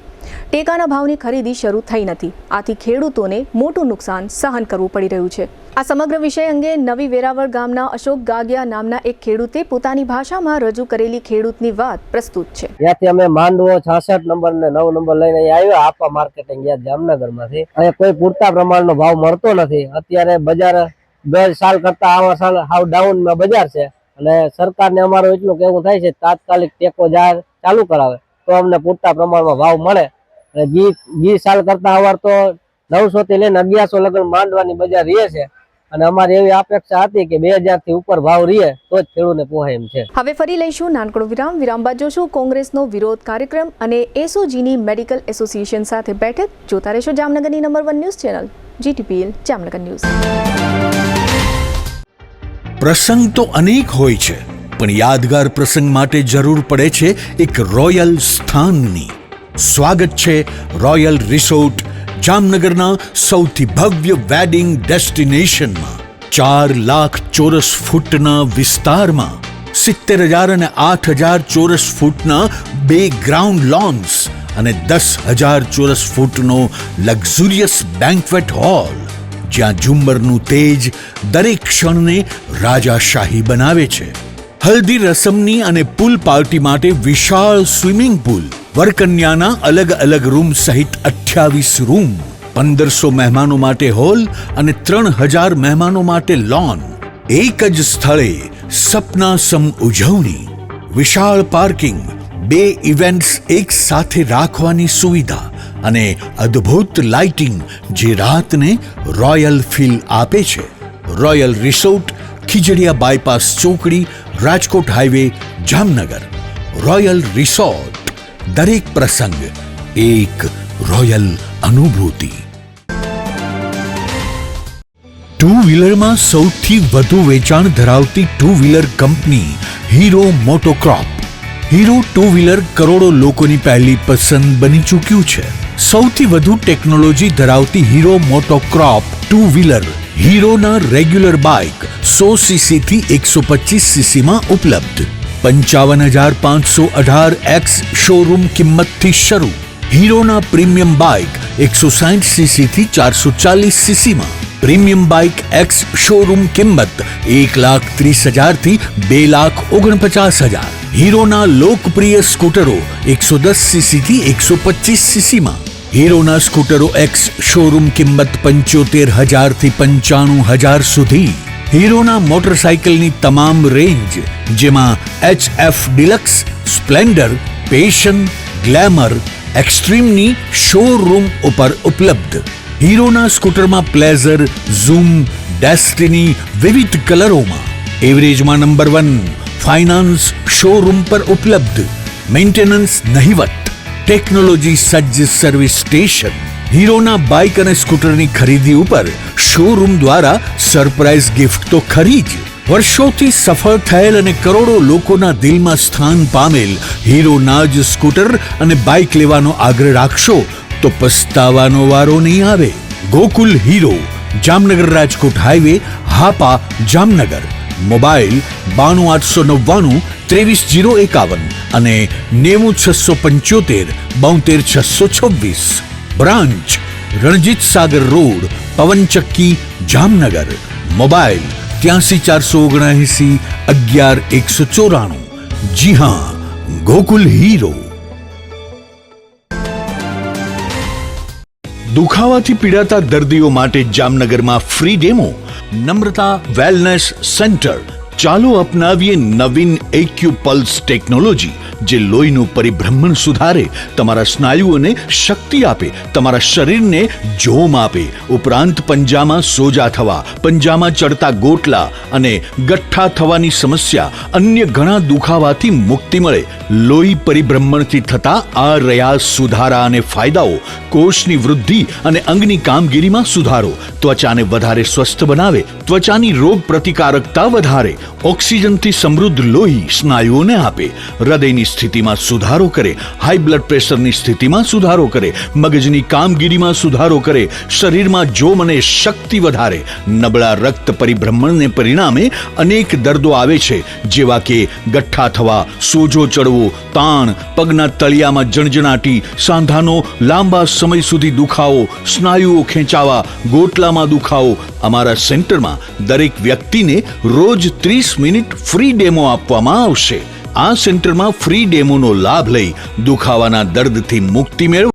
ટેકાના ભાવની ખરીદી શરૂ થઈ નથી. આથી ખેડૂતોને મોટું નુકસાન સહન કરવું પડી રહ્યું છે. આ સમગ્ર વિષય અંગે નવી વેરાવળ ગામના અશોક ગાગિયા નામના એક ખેડૂતે પોતાની ભાષામાં રજૂ કરેલી ખેડૂતની વાત પ્રસ્તુત છે. ત્યાંથી અમે માંડવો 66 નંબર ને 9 નંબર લઈને આવ્યા આપા માર્કેટિંગ યાર્ડ જામનગરમાંથી. અહીંયા કોઈ પૂરતા પ્રમાણનો ભાવ મળતો નથી. અત્યારે બજાર 2 સાલ કરતા આ સાલ હાવ ડાઉનમાં બજાર છે અને સરકારને અમારું એટલું કહેવું થાય છે તાત્કાલિક ટેકો જાહેર ચાલુ કરાવે તો અમને પૂરતા પ્રમાણમાં ભાવ મળે. અને જી સાલ કરતા અવાર તો 900 થી લઈને 1100 લગન માંડવાની બજાર રહે છે અને અમારી એવી અપેક્ષા હતી કે 2000 થી ઉપર ભાવ રહે તો જ ખેડૂતને પોહાય એમ છે. હવે ફરી લઈશું નાનકડો વિરામ બાદ જોશું કોંગ્રેસનો વિરોધ કાર્યક્રમ અને એસઓજીની મેડિકલ એસોસિએશન સાથે બેઠક. જોતા રહેશો જામનગરની number 1 news channel GTPL Jamnagar news. પ્રસંગ તો અનેક હોય છે, પણ યાદગાર પ્રસંગ માટે જરૂર પડે છે એક રોયલ સ્થાનની. સ્વાગત છે રોયલ રિસોર્ટ જામનગરના સૌથી ભવ્ય વેડિંગ ડેસ્ટિનેશનમાં. 4 લાખ ચોરસ ફૂટના વિસ્તારમાં 70,000 અને 8,000 ચોરસ ફૂટના 2 ગ્રાઉન્ડ લોન્સ અને 10,000 ચોરસ ફૂટનો લક્ઝુરિયસ બેન્ક્વેટ હોલ, જ્યાં ઝુમ્મરનું તેજ દરેક ક્ષણને રાજાશાહી બનાવે છે. હલ્દી રસમની અને પૂલ પાર્ટી માટે વિશાળ સ્વિમિંગ પૂલ, વરકન્યાના અલગ અલગ રૂમ સહિત 28 રૂમ, 1500 મહેમાનો માટે હોલ અને 3000 મહેમાનો માટે લોન. એક જ સ્થળે સપનાસમ ઉજવણી, વિશાળ પાર્કિંગ, 2 ઇવેન્ટ્સ એક સાથે રાખવાની સુવિધા અને અદ્ભુત લાઇટિંગ જે રાતને રોયલ ફીલ આપે છે. રોયલ રિસોર્ટ, ખીજડીયા બાયપાસ ચોકડી, Rajkot highway, Jamnagar. Royal resort, દરેક પ્રસંગ એક રોયલ અનુભૂતિ. 2 વ્હીલરમાં સૌથી વધુ વેચાણ ધરાવતી 2 wheeler company Hero MotoCorp. Hero 2 wheeler કરોડો લોકોની પહેલી પસંદ બની ચૂક્યું છે. સૌથી વધુ ટેકનોલોજી ધરાવતી હીરો મોટોક્રોપ 2 વ્હીલર હીરોના રેગ્યુલર બાઇક 100 સીસી થી 125 સીસીમાં ઉપલબ્ધ. 55,518 શોરૂમ કિંમતથી શરૂ. હીરોના પ્રીમિયમ બાઇક 160 સીસી થી 440 સીસીમાં. પ્રીમિયમ બાઇક એક્સ શોરૂમ કિંમત 1,30,000 થી 2,49,000. હીરોના લોકપ્રિય સ્કૂટરો 110 સીસી થી 125 સીસીમાં. હીરોના સ્કૂટરો એક્સ શોરૂમ કિંમત 75,000 થી 95,000 સુધી. હીરોના મોટરસાઇકલની તમામ રેન્જ, જેમાં HF Deluxe, Splendor, Passion, Glamour, એક્સ્ટ્રીમની શોરૂમ ઉપર ઉપલબ્ધ. હીરોના સ્કૂટરમાં પ્લેઝર, ઝૂમ, ડેસ્ટિની વિવિધ કલરોમાં. એવરેજમાં નંબર 1. ફાઇનાન્સ શોરૂમ પર ઉપલબ્ધ. મેન્ટેનન્સ નહિવત. ટેકનોલોજી સજ્જ સર્વિસ સ્ટેશન. હીરોના બાઇક અને સ્કૂટરની ખરીદી ઉપર શોરૂમ દ્વારા સરપ્રાઇઝ ગિફ્ટ તો ખરી જ, વર્ષોથી સફળ થયેલ અને કરોડો લોકોના દિલમાં સ્થાન પામેલ હીરોના જ સ્કૂટર અને બાઇક લેવાનો આગ્રહ રાખશો તો પસ્તાવાનો વારો નહીં આવે. Gokul Hero, Jamnagar Rajkot highway, Hapa, Jamnagar. Mobile 92 899 23 051 અને 90 675 72 626. Branch Ranjit Sagar road, પવનચક્કી, Jamnagar. Mobile 83 479 11 194. જી હા, ગોકુલ હીરો. દુખાવાથી પીડાતા દર્દીઓ માટે જામનગરમાં ફ્રી ડેમો. નમ્રતા વેલનેસ સેન્ટર. ચાલો અપનાવીએ નવીન એક્યુપલ્સ ટેકનોલોજી, જે લોહીનું પરિભ્રમણ સુધારે, તમારા સ્નાયુઓને શક્તિ આપે, તમારા શરીરને જોમ આપે. ઉપરાંત પંજામાં સોજા થવા, પંજામાં ચડતા ગોટલા અને ગઠ્ઠા થવાની સમસ્યા, અન્ય ઘણા દુખાવાથી મુક્તિ મળે. લોહી પરિભ્રમણથી થતા આ રહ્યા સુધારા અને ફાયદાઓ. કોષની વૃદ્ધિ અને અંગની કામગીરીમાં સુધારો, ત્વચાને વધારે સ્વસ્થ બનાવે, ત્વચાની રોગ પ્રતિકારકતા વધારે, ઓક્સિજનથી સમૃદ્ધ લોહી સ્નાયુઓને આપે, હૃદયની સ્થિતિમાં સુધારો કરે, હાઈ બ્લડ પ્રેશરની સ્થિતિમાં સુધારો કરે, મગજની કામગીરીમાં સુધારો કરે, શરીરમાં જોમ અને શક્તિ વધારે. નબળા રક્ત પરિભ્રમણને પરિણામે અનેક દર્દો આવે છે, જેવા કે ગઠ્ઠા થવા, સોજો ચડવો, તાણ, પગના તળિયામાં જણજણાટી, સાંધાનો લાંબા સમય સુધી દુખાવો, સ્નાયુઓ ખેંચાવા, ગોટલામાં દુખાવો. અમારા સેન્ટરમાં દરેક વ્યક્તિને રોજ 30 મિનિટ ફ્રી ડેમો આપવામાં આવશે. આ સેન્ટરમાં ફ્રી ડેમોનો લાભ લઈ દુખાવાના દર્દથી મુક્તિ મેળવો.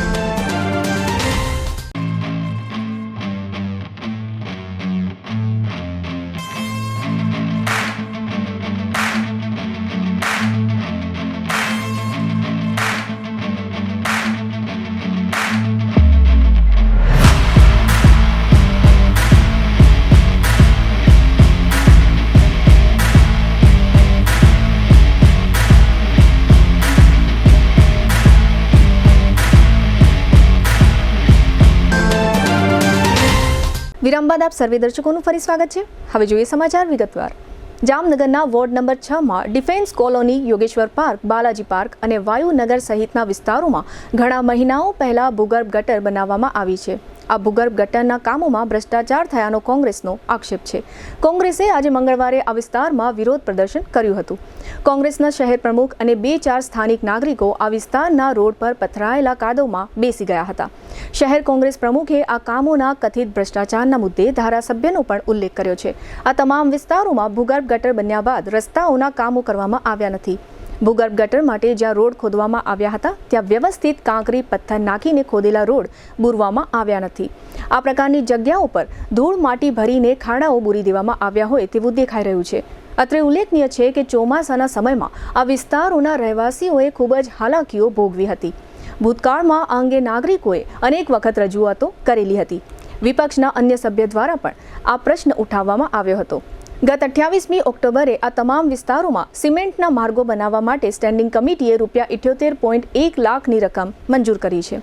વિરામ બાદ આપ સર્વે દર્શકોનું ફરી સ્વાગત છે. હવે જોઈએ સમાચાર વિગતવાર. જામનગરના વોર્ડ નંબર 6માં defence colony, Yogeshwar park, Balaji park અને વાયુનગર સહિતના વિસ્તારોમાં ઘણા મહિનાઓ પહેલા ભૂગર્ભ ગટર બનાવવામાં આવી છે. આ ભૂગર્ભ ગટરના કામોમાં ભ્રષ્ટાચાર થયાનો કોંગ્રેસનો આક્ષેપ છે. કોંગ્રેસે આજે મંગળવારે આ વિસ્તારમાં વિરોધ પ્રદર્શન કર્યું હતું. કોંગ્રેસના શહેર પ્રમુખ અને 2-4 સ્થાનિક નાગરિકો આ વિસ્તારના રોડ પર પથરાયેલા કાદવમાં બેસી ગયા હતા. શહેર કોંગ્રેસ પ્રમુખે આ કામોના કથિત ભ્રષ્ટાચારના મુદ્દે ધારાસભ્યનો પણ ઉલ્લેખ કર્યો છે. આ તમામ વિસ્તારોમાં ભૂગર્ભ ગટર બન્યા બાદ રસ્તાઓના કામો કરવામાં આવ્યા નથી. ભૂગર્ભ ગટર માટે જ્યાં રોડ ખોદવામાં આવ્યા હતા ત્યાં વ્યવસ્થિત કાંકરી પથ્થર નાખીને ખોદેલા રોડ બુરવામાં આવ્યા નથી. આ પ્રકારની જગ્યાઓ પર ધૂળ માટી ભરીને ખાડાઓ બુરી દેવામાં આવ્યા હોય તેવું દેખાઈ રહ્યું છે. અત્રે ઉલ્લેખનીય છે કે ચોમાસાના સમયમાં આ વિસ્તારોના રહેવાસીઓએ ખૂબ જ હાલાકીઓ ભોગવી હતી. ભૂતકાળમાં આ અંગે નાગરિકોએ અનેક વખત રજૂઆતો કરેલી હતી. વિપક્ષના અન્ય સભ્ય દ્વારા પણ આ પ્રશ્ન ઉઠાવવામાં આવ્યો હતો. ગત 28મી ઓક્ટોબરે આ તમામ વિસ્તારોમાં સિમેન્ટના માર્ગો બનાવવા માટે સ્ટેન્ડિંગ કમિટીએ ₹78.1 લાખની રકમ મંજૂર કરી છે.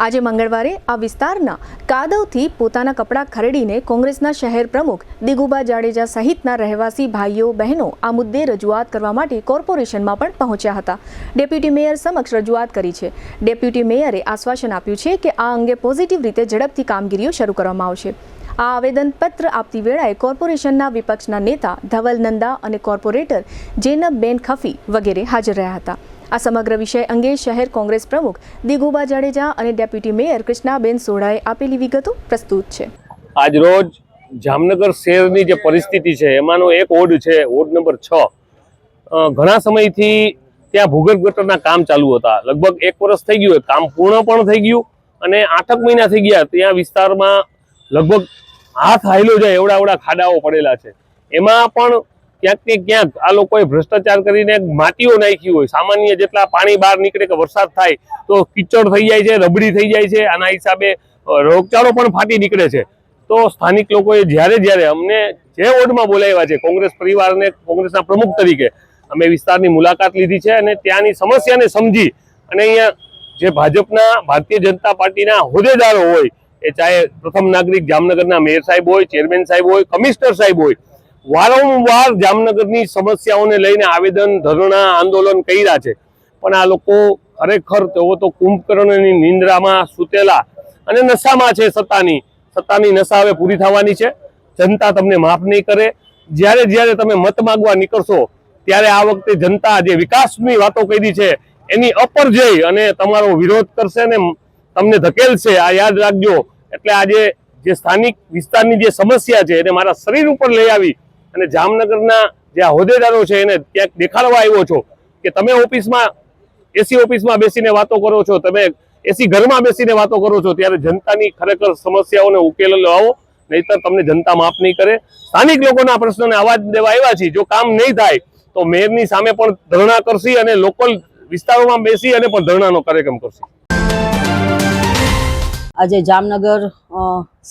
આજે મંગળવારે આ વિસ્તારના કાદવથી પોતાના કપડાં ખરેડીને કોંગ્રેસના શહેર પ્રમુખ દિગુબા જાડેજા સહિતના રહેવાસી ભાઈઓ બહેનો આ મુદ્દે રજૂઆત કરવા માટે કોર્પોરેશનમાં પણ પહોંચ્યા હતા. ડેપ્યુટી મેયર સમક્ષ રજૂઆત કરી છે. ડેપ્યુટી મેયરે આશ્વાસન આપ્યું છે કે આ અંગે પોઝિટિવ રીતે ઝડપથી કામગીરીઓ શરૂ કરવામાં આવશે. આ આવેદનપત્ર આપતી વેળાએ કોર્પોરેશનના વિપક્ષના નેતા ધવલ નંદા અને કોર્પોરેટર જેનબબેન ખફી વગેરે હાજર રહ્યા હતા. આ સમગ્ર વિષય અંગે શહેર કોંગ્રેસ પ્રમુખ દિગુબા જાડેજા અને ડેપ્યુટી મેયર કૃષ્ણાબેન સોઢાએ આપેલી વિગતો પ્રસ્તુત છે. આજ રોજ જામનગર શહેરની જે પરિસ્થિતિ છે એમાંનો એક વોર્ડ છે, વોર્ડ નંબર 6. ઘણા સમયથી ત્યાં ભૂગર્ભ ગટરના કામ ચાલુ હતા. લગભગ 1 વર્ષ થઈ ગયું, કામ પૂર્ણ પણ થઈ ગયું અને 8 મહિના થઈ ગયા. ત્યાં વિસ્તારમાં લગભગ હાથ હાયલો જાય એવડા ખાડાઓ પડેલા છે. એમાં પણ ક્યાંક ને ક્યાંક આ લોકોએ ભ્રષ્ટાચાર કરીને માટીઓ નાખી હોય. સામાન્ય જેટલા પાણી બહાર નીકળે કે વરસાદ થાય તો કિચડ થઈ જાય છે, રબડી થઈ જાય છે. આના હિસાબે રોગચાળો પણ ફાટી નીકળે છે. તો સ્થાનિક લોકોએ જ્યારે અમને જે વોર્ડમાં બોલાવ્યા છે, કોંગ્રેસ પરિવારને કોંગ્રેસના પ્રમુખ તરીકે અમે વિસ્તારની મુલાકાત લીધી છે અને ત્યાંની સમસ્યાને સમજી અને અહીંયા જે ભાજપના, ભારતીય જનતા પાર્ટીના હોદ્દેદારો હોય, એ ચાહે પ્રથમ નાગરિક જામનગરના મેયર સાહેબ હોય, ચેરમેન સાહેબ હોય, કમિશનર સાહેબ હોય, વારંવાર જામનગરની સમસ્યાઓને લઈને આવેદન, ધરણા, આંદોલન કર્યા છે, પણ આ લોકો ખરેખર તેઓ તો કુંભકર્ણની નિંદ્રામાં સૂતેલા અને નશામાં છે. સત્તાની નશા હવે પૂરી થવાની છે. જનતા તમને માફ નહીં કરે. જ્યારે તમે મત માંગવા નીકળશો ત્યારે આ વખતે જનતા જે વિકાસની વાતો કરી છે એની અપર જઈ અને તમારો વિરોધ કરશે ને તમને ધકેલશે. આ યાદ રાખજો. એટલે આજે જે સ્થાનિક વિસ્તારની જે સમસ્યા છે એને મારા શરીર ઉપર લઈ આવી અને જામનગરના જે હોદ્દેદારો છે એને ક્યાંક દેખાડવા આવ્યો છો કે તમે ઓફિસમાં એસી ઓફિસમાં બેસીને વાતો કરો છો, તમે એસી ઘરમાં બેસીને વાતો કરો છો, ત્યારે જનતાની ખરેખર સમસ્યાઓને ઉકેલ લાવો, નહીતર તમને જનતા માફ નહીં કરે. સ્થાનિક લોકોના પ્રશ્નોને અવાજ દેવા આવ્યા છીએ. જો કામ નહીં થાય તો મેયરની સામે પણ ધરણા કરશી અને લોકલ વિસ્તારોમાં બેસી અને પણ ધરણાનો કાર્યક્રમ કરશી. આજે જામનગર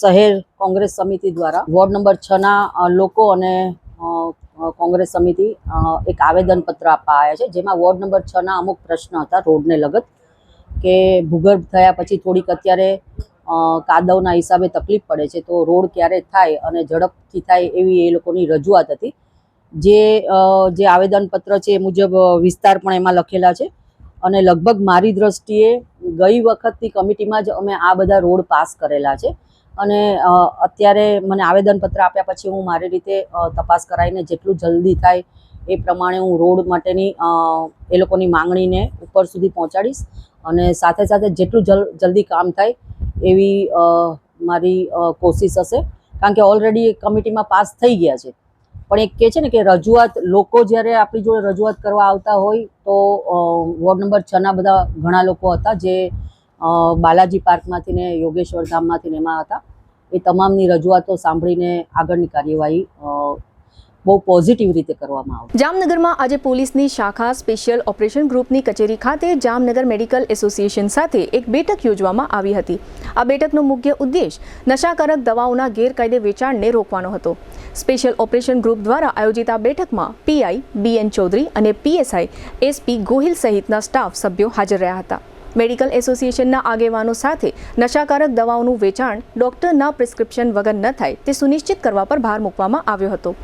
શહેર કોંગ્રેસ સમિતિ દ્વારા વોર્ડ નંબર 6 ના લોકો અને કોંગ્રેસ સમિતિ એક આવેદનપત્ર આપવા આવ્યા છે, જેમાં વોર્ડ નંબર 6 ના અમુક પ્રશ્ન હતા રોડને લગત, કે ભૂગર્ભ થયા પછી થોડીક અત્યારે કાદવના હિસાબે તકલીફ પડે છે, તો રોડ ક્યારે થાય અને ઝડપથી થાય એવી એ લોકોની રજૂઆત હતી. જે આવેદનપત્ર છે એ મુજબ વિસ્તાર પણ એમાં લખેલા છે અને લગભગ મારી દ્રષ્ટિએ ગઈ વખતની કમિટીમાં જ અમે આ બધા રોડ પાસ કરેલા છે અને અત્યારે મને આવેદનપત્ર આપ્યા પછી હું મારી રીતે તપાસ કરાવીને જેટલું જલ્દી થાય એ પ્રમાણે હું રોડ માટેની એ લોકોની માંગણીને ઉપર સુધી પહોંચાડીશ અને સાથે સાથે જેટલું જલ્દી કામ થાય એવી મારી કોશિશ હશે. કારણ કે ઓલરેડી કમિટીમાં પાસ થઈ ગયા છે, પણ એક કહે છે ને કે રજૂઆત, લોકો જ્યારે આપણી જોડે રજૂઆત કરવા આવતા હોય તો વોર્ડ નંબર 6 ના બધા ઘણા લોકો હતા જે બાલાજી પાર્કમાંથી ને યોગેશ્વર ધામમાંથી ને એમાં હતા. એ તમામની રજૂઆતો સાંભળીને આગળની કાર્યવાહી બહુ પોઝિટિવ રીતે કરવામાં આવશે. જામનગરમાં આજે પોલીસની શાખા સ્પેશિયલ ઓપરેશન ગ્રુપની કચેરી ખાતે જામનગર મેડિકલ એસોસિએશન સાથે એક બેઠક યોજવામાં આવી હતી. આ બેઠકનો મુખ્ય ઉદ્દેશ નશાકારક દવાઓના ગેરકાયદે વેચાણને રોકવાનો હતો. સ્પેશિયલ ઓપરેશન ગ્રુપ દ્વારા આયોજિત આ બેઠકમાં પીઆઈ BN ચૌધરી અને PSI SP ગોહિલ સહિતના સ્ટાફ સભ્યો હાજર રહ્યા હતા. મેડિકલ એસોસિએશનના આગેવાનો સાથે નશાકારક દવાઓનું વેચાણ ડોક્ટરના પ્રિસ્ક્રિપ્શન વગર ન થાય તે સુનિશ્ચિત કરવા પર ભાર મૂકવામાં આવ્યો હતો.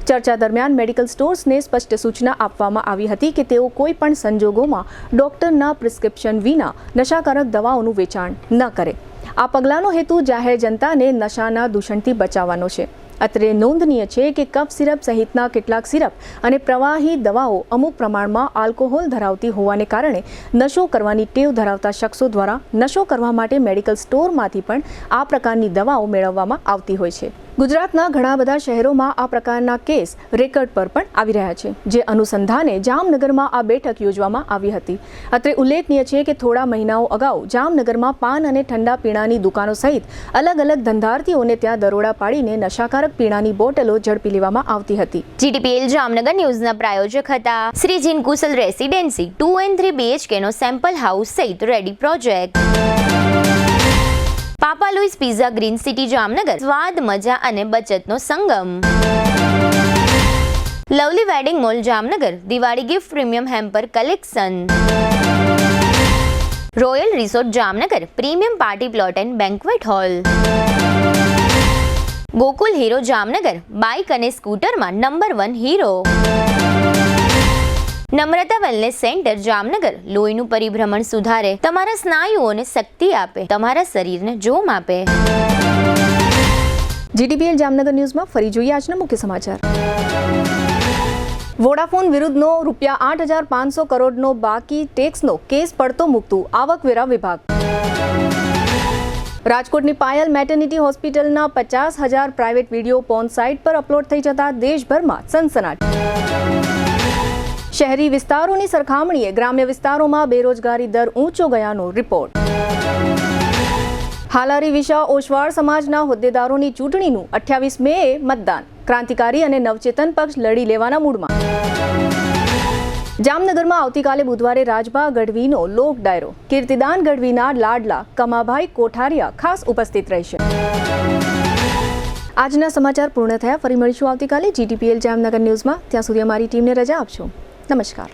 ચર્ચા દરમિયાન મેડિકલ સ્ટોર્સને સ્પષ્ટ સૂચના આપવામાં આવી હતી કે તેઓ કોઈ પણ સંજોગોમાં ડોક્ટરના પ્રિસ્ક્રિપ્શન વિના નશાકારક દવાઓનું વેચાણ ન કરે. આ પગલાંનો હેતુ જાહેર જનતાને નશાના દૂષણથી બચાવવાનો છે. અત્રે નોંધનીય છે કે કફ સિરપ સહિતના કેટલાક સિરપ અને પ્રવાહી દવાઓ અમુક પ્રમાણમાં આલ્કોહોલ ધરાવતી હોવાને કારણે નશો કરવાની ટેવ ધરાવતા શખ્સો દ્વારા નશો કરવા માટે મેડિકલ સ્ટોરમાંથી પણ આ પ્રકારની દવાઓ મેળવવામાં આવતી હોય છે. ગુજરાતના ઘણા બધા શહેરોમાં આ પ્રકારના કેસ રેકર્ડ પર પણ આવી રહ્યા છે, જે અનુસંધાને જામનગરમાં આ બેઠક યોજવામાં આવી હતી. અત્રે ઉલ્લેખનીય છે કે થોડા મહિનાઓ અગાઉ જામનગરમાં પાન અને ઠંડા પીણાની દુકાનો સહિત અલગ અલગ ધંધાર્થીઓને ત્યાં દરોડા પાડીને નશાકારક પીણાની બોટલો ઝડપી લેવામાં આવતી હતી. GTPL જામનગર ન્યૂઝના પ્રાયોજક હતા Shri Jinkushal residency 2 and 3 BHK નો સેમ્પલ હાઉસ સહિત ready project. Papa Louis pizza green city Jamnagar, સ્વાદ, મજા અને બચતનો સંગમ. Lovely wedding mall Jamnagar, Diwali gift premium hamper collection. Royal resort Jamnagar, premium party plot and banquet hall. Gokul Hero Jamnagar, bike અને સ્કૂટરમાં number 1 Hero. Namrata wellness centre Jamnagar, લોહીનું પરિભ્રમણ સુધારે, તમારા સ્નાયુઓને શક્તિ આપે, તમારા શરીરને જોમ આપે. GTPL જામનગર ન્યૂઝમાં ફરી જોઈએ આજના મુખ્ય સમાચાર. વોડાફોન વિરુદ્ધનો ₹8,500 કરોડનો બાકી ટેક્સનો કેસ પડતો મૂકતું આવકવેરા વિભાગ. રાજકોટની પાયલ મેટર્નિટી હોસ્પિટલના 50,000 પ્રાઇવેટ વિડીયો પોર્ન સાઇટ પર અપલોડ થઈ જતા દેશભરમાં સનસનાટ. શહેરી વિસ્તારોની સરખામણીએ ગ્રામ્ય વિસ્તારોમાં બેરોજગારી દર ઊંચો ગયાનો રિપોર્ટ. હાલારી વિશા ઓશવાળ સમાજના હોદ્દેદારોની ચૂંટણીનું 28 મેએ મતદાન. ક્રાંતિકારી અને નવચેતન પક્ષ લડી લેવાના મૂડમાં. જામનગરમાં આવતીકાલે બુધવારે રાજભા ગઢવીનો લોક ડાયરો. કીર્તિદાન ગઢવીના લાડલા કમાભાઈ કોઠારિયા ખાસ ઉપસ્થિત રહેશે. આજના સમાચાર પૂર્ણ થયા. ફરી મળીશું આવતીકાલે GTPL જામનગર ન્યૂઝમાં. ત્યાં સુધી અમારી ટીમને રજા આપશો. નમસ્કાર.